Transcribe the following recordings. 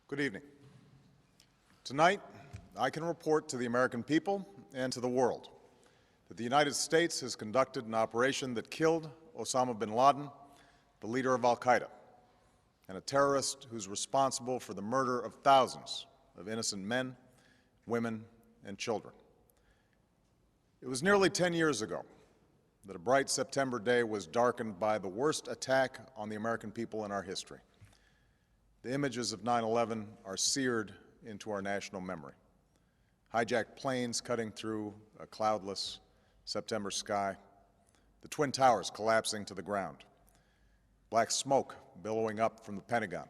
Good evening. Tonight, I can report to the American people and to the world that the United States has conducted an operation that killed Osama Bin Laden, the leader of al-Qaeda, and a terrorist who's responsible for the murder of thousands of innocent men, women, and children. It was nearly 10 years ago that a bright September day was darkened by the worst attack on the American people in our history. The images of 9/11 are seared into our national memory. Hijacked planes cutting through a cloudless September sky, the Twin Towers collapsing to the ground, black smoke billowing up from the Pentagon,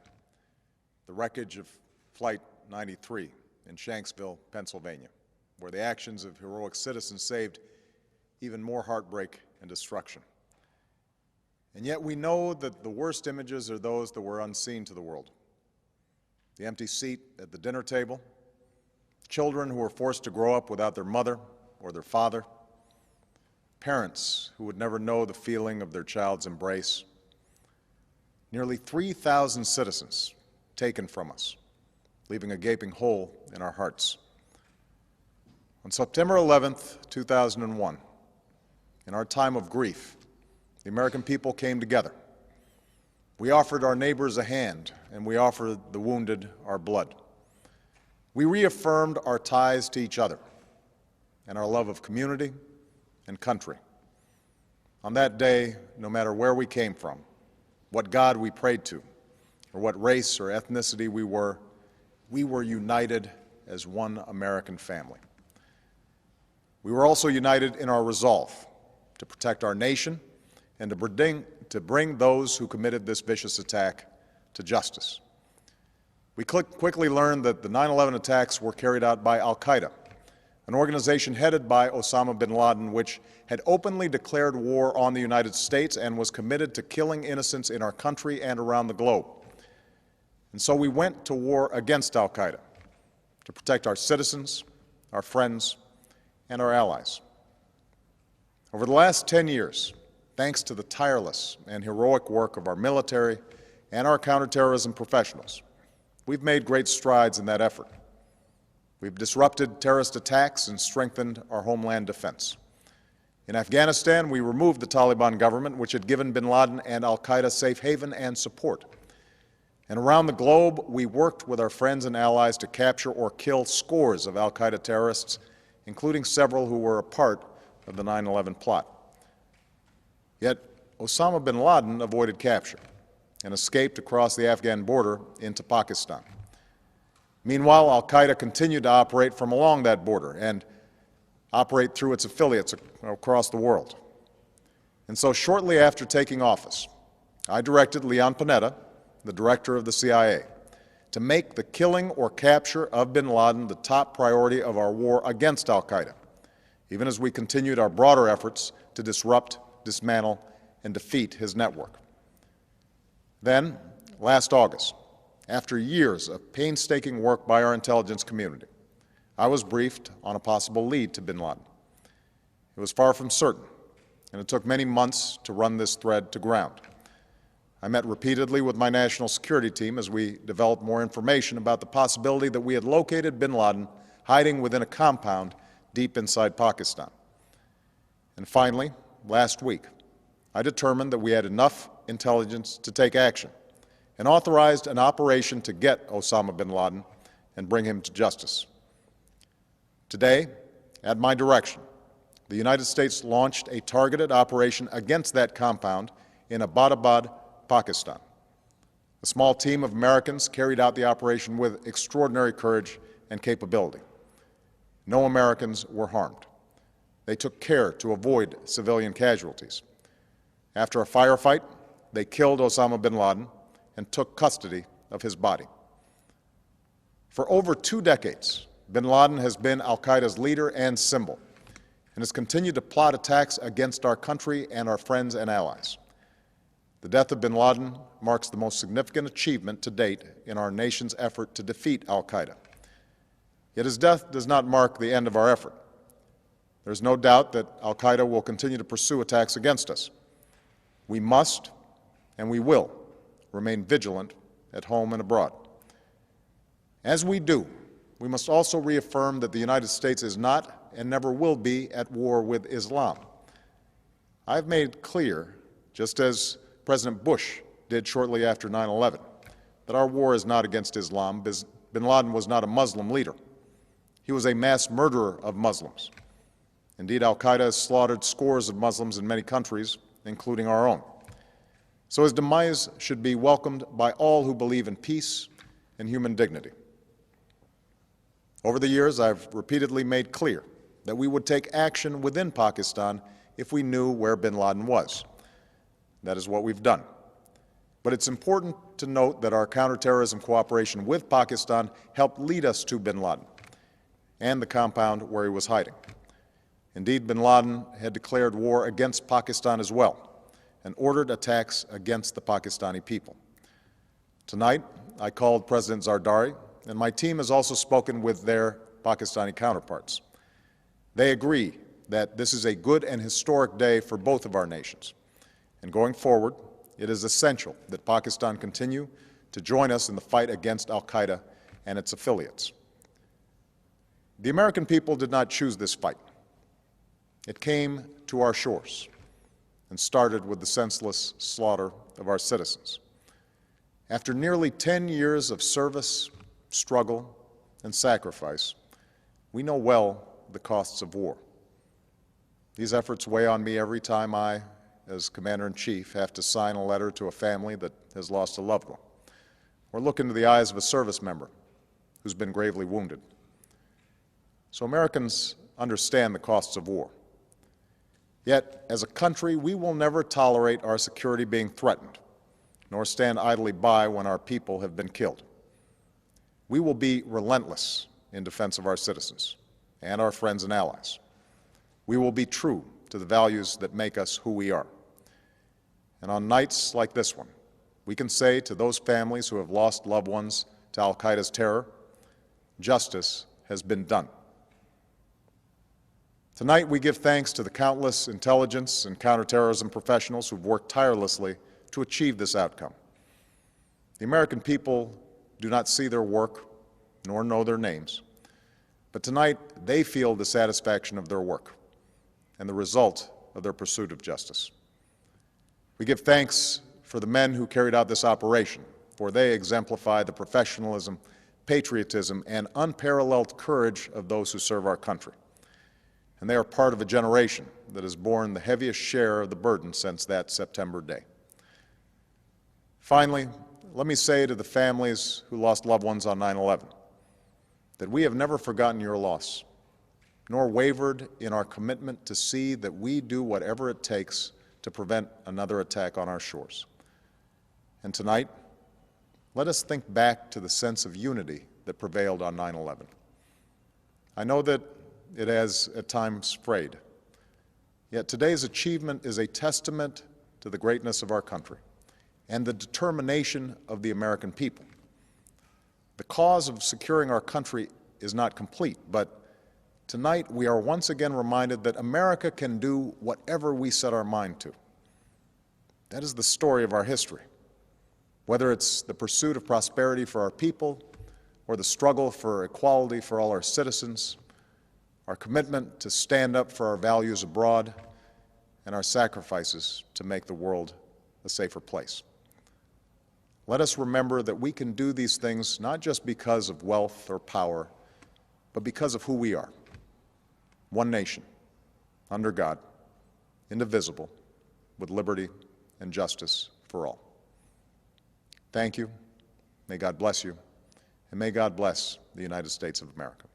the wreckage of Flight 93 in Shanksville, Pennsylvania, where the actions of heroic citizens saved even more heartbreak and destruction. And yet we know that the worst images are those that were unseen to the world. The empty seat at the dinner table, children who were forced to grow up without their mother or their father, parents who would never know the feeling of their child's embrace, nearly 3,000 citizens taken from us, leaving a gaping hole in our hearts. On September 11th, 2001, in our time of grief, the American people came together. We offered our neighbors a hand, and we offered the wounded our blood. We reaffirmed our ties to each other and our love of community and country. On that day, no matter where we came from, what God we prayed to, or what race or ethnicity we were united as one American family. We were also united in our resolve to protect our nation and to bring those who committed this vicious attack to justice. We quickly learned that the 9/11 attacks were carried out by al-Qaeda, an organization headed by Osama Bin Laden, which had openly declared war on the United States and was committed to killing innocents in our country and around the globe. And so we went to war against al-Qaeda to protect our citizens, our friends, and our allies. Over the last 10 years, thanks to the tireless and heroic work of our military and our counterterrorism professionals, we've made great strides in that effort. We've disrupted terrorist attacks and strengthened our homeland defense. In Afghanistan, we removed the Taliban government, which had given bin Laden and al-Qaeda safe haven and support. And around the globe, we worked with our friends and allies to capture or kill scores of al-Qaeda terrorists, including several who were a part of the 9/11 plot. Yet Osama bin Laden avoided capture and escaped across the Afghan border into Pakistan. Meanwhile, al-Qaeda continued to operate from along that border and operate through its affiliates across the world. And so shortly after taking office, I directed Leon Panetta, the director of the CIA, to make the killing or capture of bin Laden the top priority of our war against al-Qaeda, even as we continued our broader efforts to disrupt, dismantle, and defeat his network. Then, last August, after years of painstaking work by our intelligence community, I was briefed on a possible lead to bin Laden. It was far from certain, and it took many months to run this thread to ground. I met repeatedly with my national security team as we developed more information about the possibility that we had located bin Laden hiding within a compound deep inside Pakistan. And finally, last week, I determined that we had enough intelligence to take action and authorized an operation to get Osama bin Laden and bring him to justice. Today, at my direction, the United States launched a targeted operation against that compound in Abbottabad, Pakistan. A small team of Americans carried out the operation with extraordinary courage and capability. No Americans were harmed. They took care to avoid civilian casualties. After a firefight, they killed Osama bin Laden and took custody of his body. For over 2 decades, bin Laden has been al-Qaeda's leader and symbol, and has continued to plot attacks against our country and our friends and allies. The death of bin Laden marks the most significant achievement to date in our nation's effort to defeat al-Qaeda. Yet his death does not mark the end of our effort. There is no doubt that al-Qaeda will continue to pursue attacks against us. We must and we will remain vigilant at home and abroad. As we do, we must also reaffirm that the United States is not and never will be at war with Islam. I've made clear, just as President Bush did shortly after 9/11, that our war is not against Islam. Bin Laden was not a Muslim leader. He was a mass murderer of Muslims. Indeed, al-Qaeda has slaughtered scores of Muslims in many countries, including our own. So his demise should be welcomed by all who believe in peace and human dignity. Over the years, I've repeatedly made clear that we would take action within Pakistan if we knew where bin Laden was. That is what we've done. But it's important to note that our counterterrorism cooperation with Pakistan helped lead us to bin Laden and the compound where he was hiding. Indeed, bin Laden had declared war against Pakistan as well and ordered attacks against the Pakistani people. Tonight, I called President Zardari, and my team has also spoken with their Pakistani counterparts. They agree that this is a good and historic day for both of our nations. And going forward, it is essential that Pakistan continue to join us in the fight against al-Qaeda and its affiliates. The American people did not choose this fight. It came to our shores and started with the senseless slaughter of our citizens. After nearly 10 years of service, struggle, and sacrifice, we know well the costs of war. These efforts weigh on me every time I, as Commander-in-Chief, have to sign a letter to a family that has lost a loved one, or look into the eyes of a service member who's been gravely wounded. So Americans understand the costs of war. Yet, as a country, we will never tolerate our security being threatened, nor stand idly by when our people have been killed. We will be relentless in defense of our citizens and our friends and allies. We will be true to the values that make us who we are. And on nights like this one, we can say to those families who have lost loved ones to al-Qaeda's terror, justice has been done. Tonight, we give thanks to the countless intelligence and counterterrorism professionals who've worked tirelessly to achieve this outcome. The American people do not see their work nor know their names, but tonight they feel the satisfaction of their work and the result of their pursuit of justice. We give thanks for the men who carried out this operation, for they exemplify the professionalism, patriotism, and unparalleled courage of those who serve our country. And they are part of a generation that has borne the heaviest share of the burden since that September day. Finally, let me say to the families who lost loved ones on 9/11 that we have never forgotten your loss, nor wavered in our commitment to see that we do whatever it takes to prevent another attack on our shores. And tonight, let us think back to the sense of unity that prevailed on 9/11. I know that it has at times frayed, yet today's achievement is a testament to the greatness of our country and the determination of the American people. The cause of securing our country is not complete, but tonight we are once again reminded that America can do whatever we set our mind to. That is the story of our history. Whether it's the pursuit of prosperity for our people or the struggle for equality for all our citizens, our commitment to stand up for our values abroad, and our sacrifices to make the world a safer place. Let us remember that we can do these things not just because of wealth or power, but because of who we are. One nation, under God, indivisible, with liberty and justice for all. Thank you. May God bless you, and may God bless the United States of America.